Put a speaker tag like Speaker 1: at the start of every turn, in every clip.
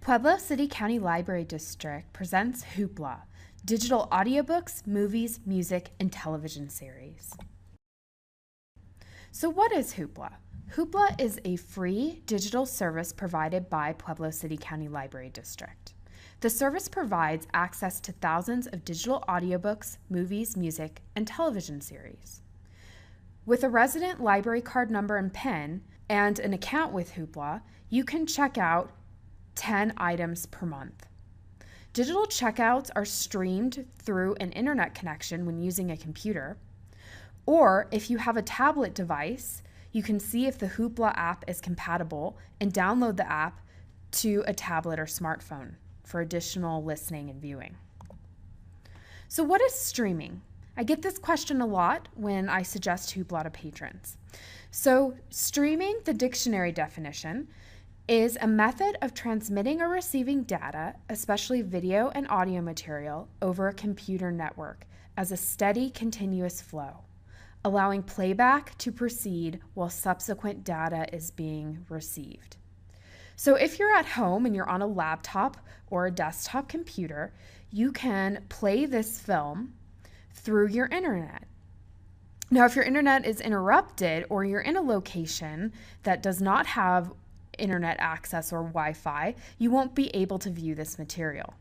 Speaker 1: Pueblo City County Library District presents Hoopla, digital audiobooks, movies, music, and television series. So what is Hoopla? Hoopla is a free digital service provided by Pueblo City County Library District. The service provides access to thousands of digital audiobooks, movies, music, and television series. With a resident library card number and PIN and an account with Hoopla, you can check out 10 items per month. Digital checkouts are streamed through an internet connection when using a computer, or if you have a tablet device, you can see if the Hoopla app is compatible and download the app to a tablet or smartphone for additional listening and viewing. So what is streaming? I get this question a lot when I suggest Hoopla to patrons. So streaming, the dictionary definition, is a method of transmitting or receiving data, especially video and audio material, over a computer network as a steady, continuous flow, allowing playback to proceed while subsequent data is being received. So if you're at home and you're on a laptop or a desktop computer, you can play this film through your internet. Now, if your internet is interrupted or you're in a location that does not have internet access or Wi-Fi, you won't be able to view this material.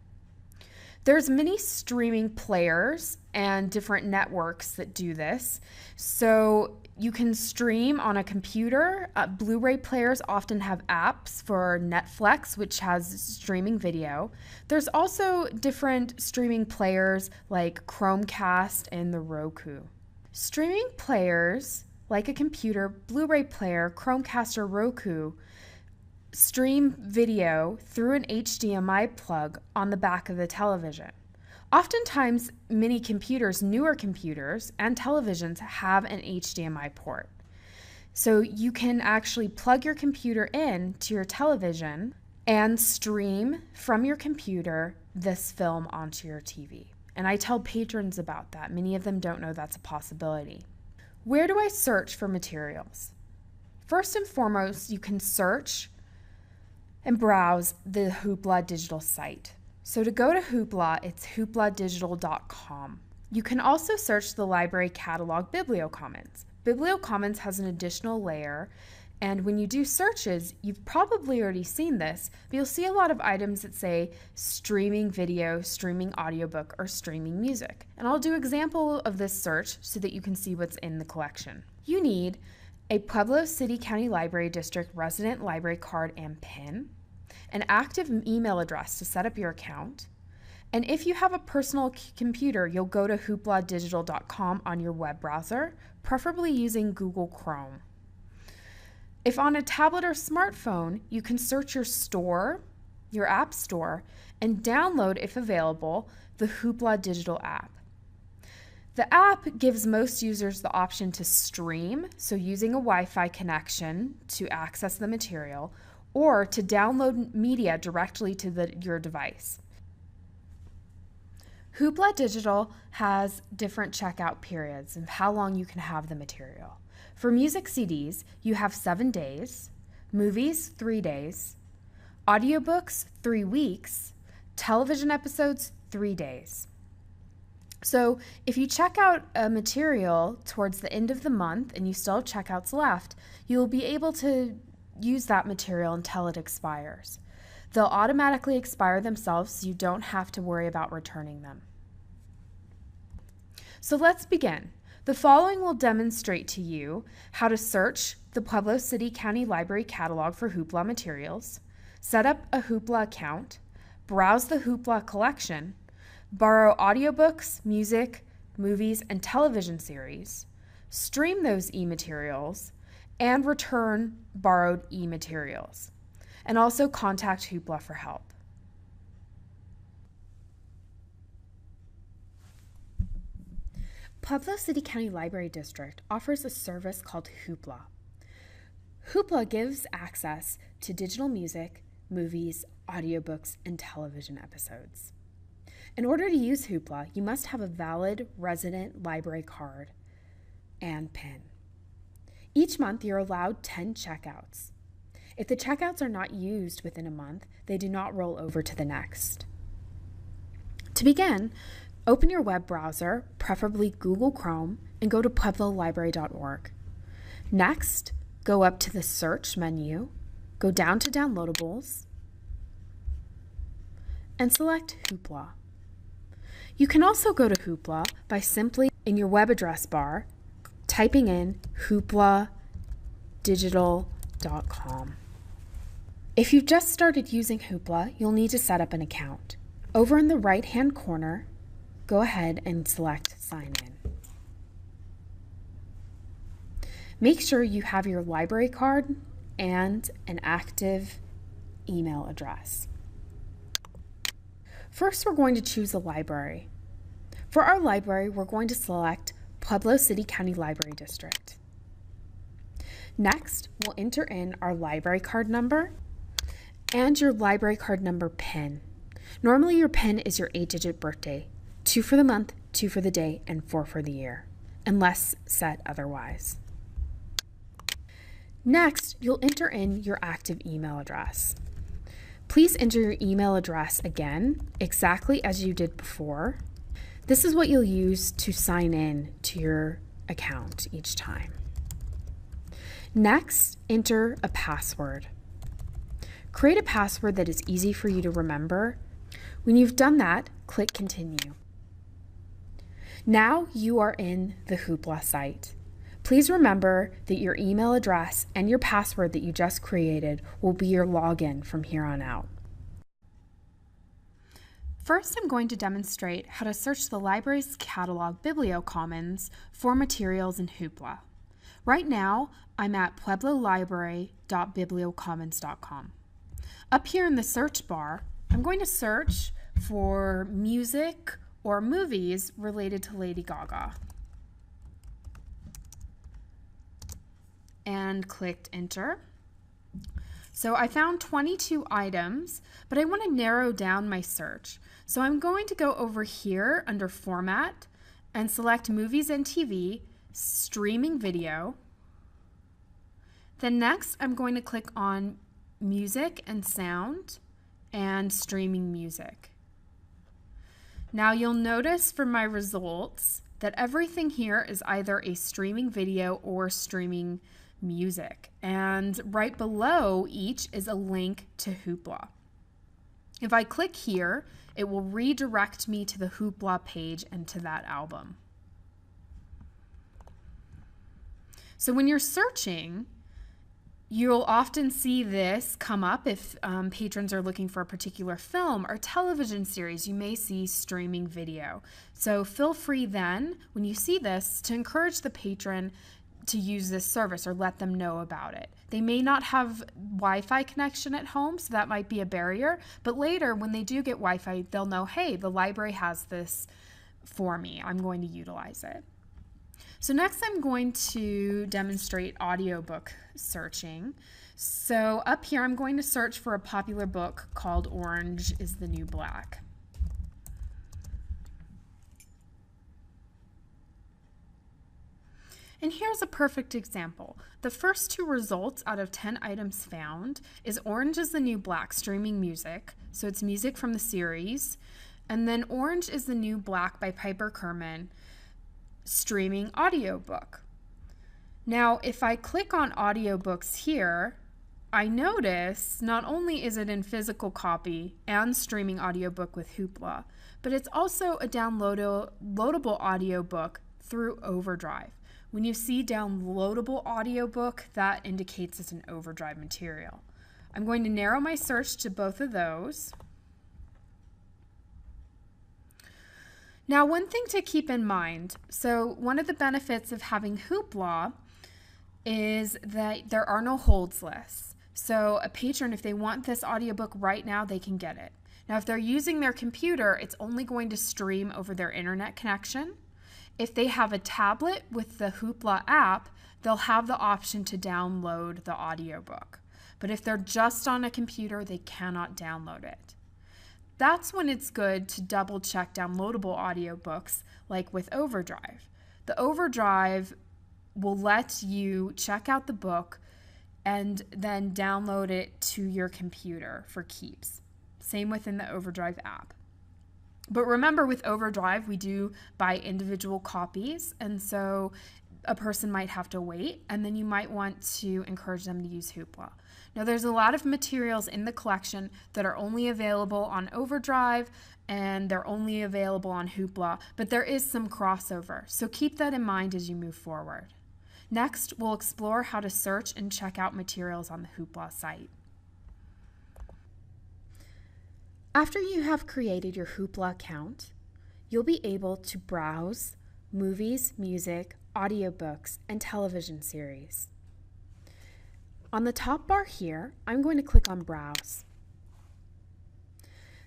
Speaker 1: There's many streaming players and different networks that do this. So you can stream on a computer. Blu-ray players often have apps for Netflix, which has streaming video. There's also different streaming players like Chromecast and the Roku. Streaming players like a computer, Blu-ray player, Chromecast, or Roku stream video through an HDMI plug on the back of the television. Oftentimes, many computers, newer computers, and televisions have an HDMI port. So you can actually plug your computer in to your television and stream from your computer this film onto your TV. And I tell patrons about that. Many of them don't know that's a possibility. Where do I search for materials? First and foremost, you can search and browse the Hoopla digital site. So to go to Hoopla, it's hoopladigital.com. You can also search the library catalog BiblioCommons. BiblioCommons has an additional layer, and when you do searches, you've probably already seen this, but you'll see a lot of items that say streaming video, streaming audiobook, or streaming music. And I'll do an example of this search so that you can see what's in the collection. You need a Pueblo City County Library District resident library card and PIN, an active email address to set up your account, and if you have a personal computer, you'll go to hoopladigital.com on your web browser, preferably using Google Chrome. If on a tablet or smartphone, you can search your store, your app store, and download, if available, the Hoopla digital app. The app gives most users the option to stream, so using a Wi-Fi connection to access the material, or to download media directly to your device. Hoopla Digital has different checkout periods of how long you can have the material. For music CDs, you have 7 days, movies 3 days, audiobooks 3 weeks, television episodes 3 days. So if you check out a material towards the end of the month and you still have checkouts left, you'll be able to use that material until it expires. They'll automatically expire themselves, so you don't have to worry about returning them. So let's begin. The following will demonstrate to you how to search the Pueblo City County Library catalog for Hoopla materials, set up a Hoopla account, browse the Hoopla collection, borrow audiobooks, music, movies, and television series, stream those e-materials, and return borrowed e-materials, and also contact Hoopla for help. Pueblo City County Library District offers a service called Hoopla. Hoopla gives access to digital music, movies, audiobooks, and television episodes. In order to use Hoopla, you must have a valid resident library card and PIN. Each month, you're allowed 10 checkouts. If the checkouts are not used within a month, they do not roll over to the next. To begin, open your web browser, preferably Google Chrome, and go to pueblolibrary.org. Next, go up to the search menu, go down to downloadables, and select Hoopla. You can also go to Hoopla by simply, in your web address bar, typing in hoopladigital.com. If you've just started using Hoopla, you'll need to set up an account. Over in the right-hand corner, go ahead and select Sign In. Make sure you have your library card and an active email address. First, we're going to choose a library. For our library, we're going to select Pueblo City County Library District. Next, we'll enter in our library card number and your library card number PIN. Normally, your PIN is your 8-digit birthday, 2 for the month, 2 for the day, and 4 for the year, unless set otherwise. Next, you'll enter in your active email address. Please enter your email address again, exactly as you did before. This is what you'll use to sign in to your account each time. Next, enter a password. Create a password that is easy for you to remember. When you've done that, click Continue. Now you are in the Hoopla site. Please remember that your email address and your password that you just created will be your login from here on out. First, I'm going to demonstrate how to search the library's catalog BiblioCommons for materials in Hoopla. Right now, I'm at pueblolibrary.bibliocommons.com. Up here in the search bar, I'm going to search for music or movies related to Lady Gaga. And clicked Enter. So I found 22 items, but I want to narrow down my search. So I'm going to go over here under Format and select Movies and TV, Streaming Video. Then next I'm going to click on Music and Sound and Streaming Music. Now you'll notice from my results that everything here is either a streaming video or streaming music, and right below each is a link to Hoopla. If I click here, it will redirect me to the Hoopla page and to that album. So when you're searching, you'll often see this come up if patrons are looking for a particular film or television series. You may see streaming video. So feel free then, when you see this, to encourage the patron to use this service or let them know about it. They may not have Wi-Fi connection at home, so that might be a barrier, but later when they do get Wi-Fi, they'll know, hey, the library has this for me. I'm going to utilize it. So next I'm going to demonstrate audiobook searching. So up here I'm going to search for a popular book called Orange is the New Black. And here's a perfect example. The first 2 results out of 10 items found is Orange is the New Black streaming music, so it's music from the series, and then Orange is the New Black by Piper Kerman, streaming audiobook. Now, if I click on audiobooks here, I notice not only is it in physical copy and streaming audiobook with Hoopla, but it's also a downloadable audiobook through Overdrive. When you see downloadable audiobook, that indicates it's an Overdrive material. I'm going to narrow my search to both of those. Now, one thing to keep in mind, so one of the benefits of having Hoopla is that there are no holds lists. So a patron, if they want this audiobook right now, they can get it. Now, if they're using their computer, it's only going to stream over their internet connection. If they have a tablet with the Hoopla app, they'll have the option to download the audiobook. But if they're just on a computer, they cannot download it. That's when it's good to double check downloadable audiobooks like with Overdrive. The Overdrive will let you check out the book and then download it to your computer for keeps. Same within the Overdrive app. But remember, with Overdrive, we do buy individual copies, and so a person might have to wait, and then you might want to encourage them to use Hoopla. Now, there's a lot of materials in the collection that are only available on Overdrive, and they're only available on Hoopla, but there is some crossover, so keep that in mind as you move forward. Next, we'll explore how to search and check out materials on the Hoopla site. After you have created your Hoopla account, you'll be able to browse movies, music, audiobooks, and television series. On the top bar here, I'm going to click on Browse.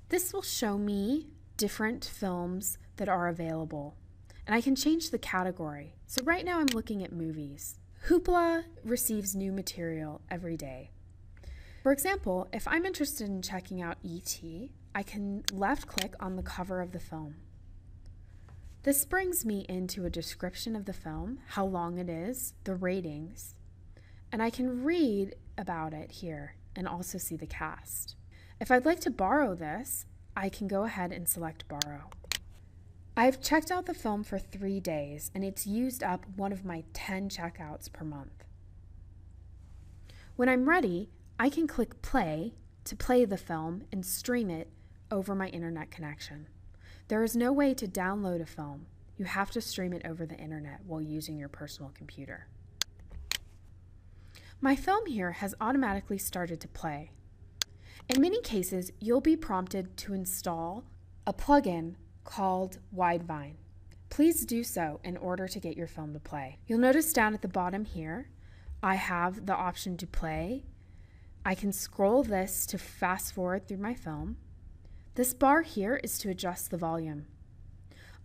Speaker 1: This will show me different films that are available, and I can change the category. So right now I'm looking at movies. Hoopla receives new material every day. For example, if I'm interested in checking out E.T., I can left click on the cover of the film. This brings me into a description of the film, how long it is, the ratings, and I can read about it here and also see the cast. If I'd like to borrow this, I can go ahead and select Borrow. I've checked out the film for 3 days, and it's used up one of my 10 checkouts per month. When I'm ready, I can click Play to play the film and stream it over my internet connection. There is no way to download a film. You have to stream it over the internet while using your personal computer. My film here has automatically started to play. In many cases, you'll be prompted to install a plugin called Widevine. Please do so in order to get your film to play. You'll notice down at the bottom here, I have the option to play. I can scroll this to fast forward through my film. This bar here is to adjust the volume.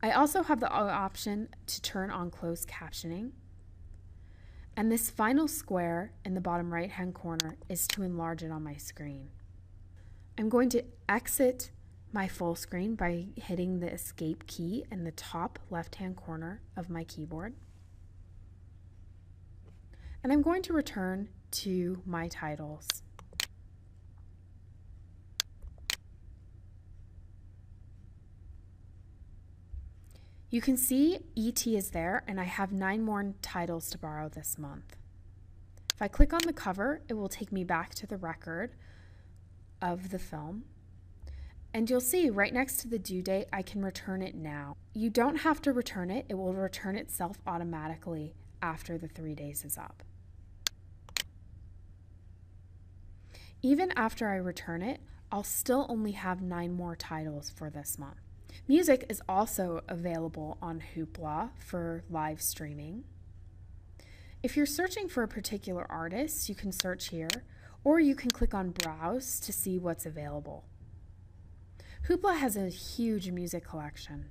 Speaker 1: I also have the option to turn on closed captioning. And this final square in the bottom right-hand corner is to enlarge it on my screen. I'm going to exit my full screen by hitting the escape key in the top left-hand corner of my keyboard. And I'm going to return to my titles. You can see E.T. is there, and I have 9 more titles to borrow this month. If I click on the cover, it will take me back to the record of the film. And you'll see right next to the due date, I can return it now. You don't have to return it. It will return itself automatically after the 3 days is up. Even after I return it, I'll still only have 9 more titles for this month. Music is also available on Hoopla for live streaming. If you're searching for a particular artist, you can search here, or you can click on Browse to see what's available. Hoopla has a huge music collection.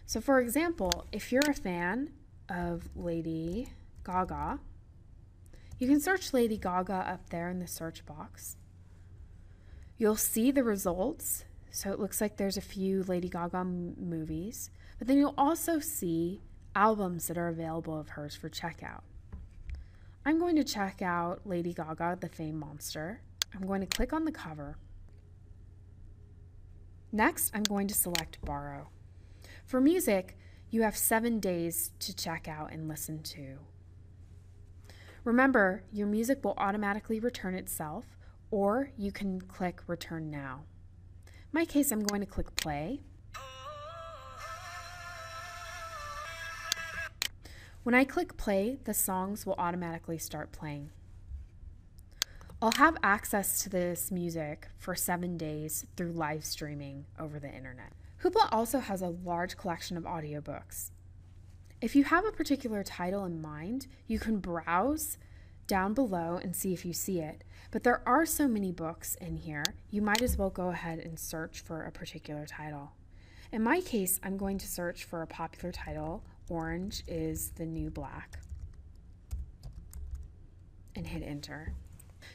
Speaker 1: So for example, if you're a fan of Lady Gaga, you can search Lady Gaga up there in the search box. You'll see the results. So it looks like there's a few Lady Gaga movies, but then you'll also see albums that are available of hers for checkout. I'm going to check out Lady Gaga, The Fame Monster. I'm going to click on the cover. Next, I'm going to select Borrow. For music, you have 7 days to check out and listen to. Remember, your music will automatically return itself, or you can click Return Now. In my case, I'm going to click Play. When I click Play, the songs will automatically start playing. I'll have access to this music for 7 days through live streaming over the internet. Hoopla also has a large collection of audiobooks. If you have a particular title in mind, you can browse down below and see if you see it. But there are so many books in here, you might as well go ahead and search for a particular title. In my case, I'm going to search for a popular title, Orange is the New Black, and hit enter.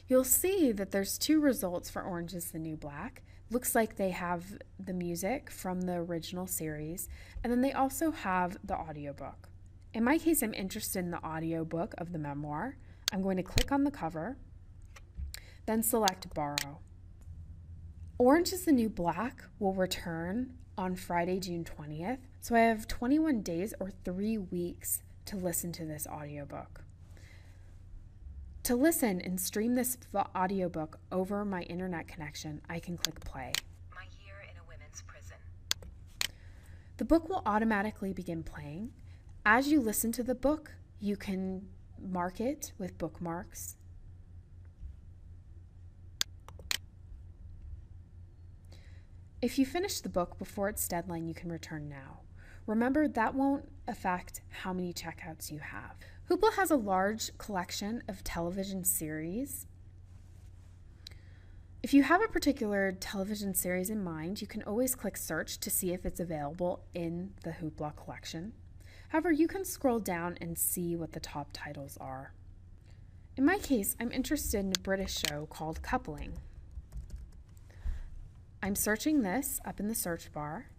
Speaker 1: You'll see that there's 2 results for Orange is the New Black. Looks like they have the music from the original series, and then they also have the audiobook. In my case, I'm interested in the audiobook of the memoir. I'm going to click on the cover, then select Borrow. Orange is the New Black will return on Friday, June 20th, so I have 21 days or 3 weeks to listen to this audiobook. To listen and stream this audiobook over my internet connection, I can click play.
Speaker 2: My Year in a Women's Prison.
Speaker 1: The book will automatically begin playing. As you listen to the book, you can mark it with bookmarks. If you finish the book before its deadline, you can return now. Remember, that won't affect how many checkouts you have. Hoopla has a large collection of television series. If you have a particular television series in mind, you can always click search to see if it's available in the Hoopla collection. However, you can scroll down and see what the top titles are. In my case, I'm interested in a British show called Coupling. I'm searching this up in the search bar,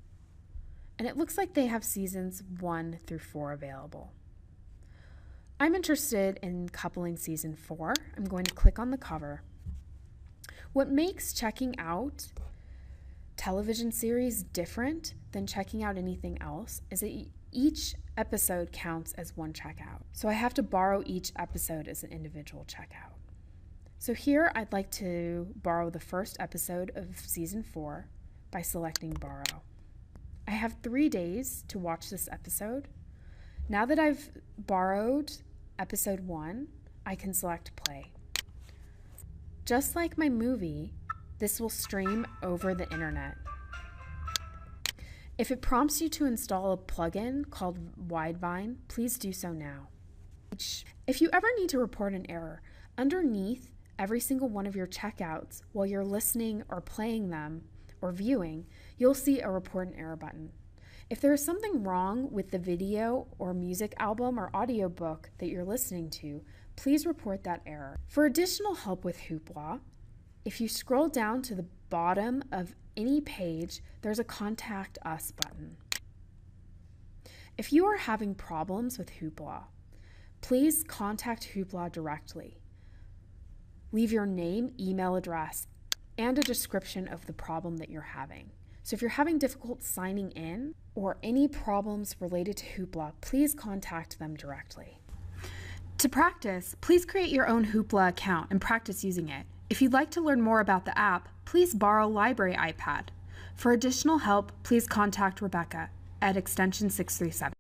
Speaker 1: and it looks like they have seasons 1 through 4 available. I'm interested in Coupling Season 4. I'm going to click on the cover. What makes checking out television series different than checking out anything else is that each episode counts as one checkout. So I have to borrow each episode as an individual checkout. So here I'd like to borrow the first episode of Season 4 by selecting Borrow. I have 3 days to watch this episode. Now that I've borrowed episode 1, I can select play. Just like my movie, this will stream over the internet. If it prompts you to install a plugin called Widevine, please do so now. If you ever need to report an error, underneath every single one of your checkouts while you're listening or playing them or viewing, you'll see a report an error button. If there is something wrong with the video or music album or audiobook that you're listening to, please report that error. For additional help with Hoopla, if you scroll down to the bottom of any page, there's a Contact Us button. If you are having problems with Hoopla, please contact Hoopla directly. Leave your name, email address, and a description of the problem that you're having. So if you're having difficulty signing in or any problems related to Hoopla, please contact them directly. To practice, please create your own Hoopla account and practice using it. If you'd like to learn more about the app, please borrow Library iPad. For additional help, please contact Rebecca at extension 637.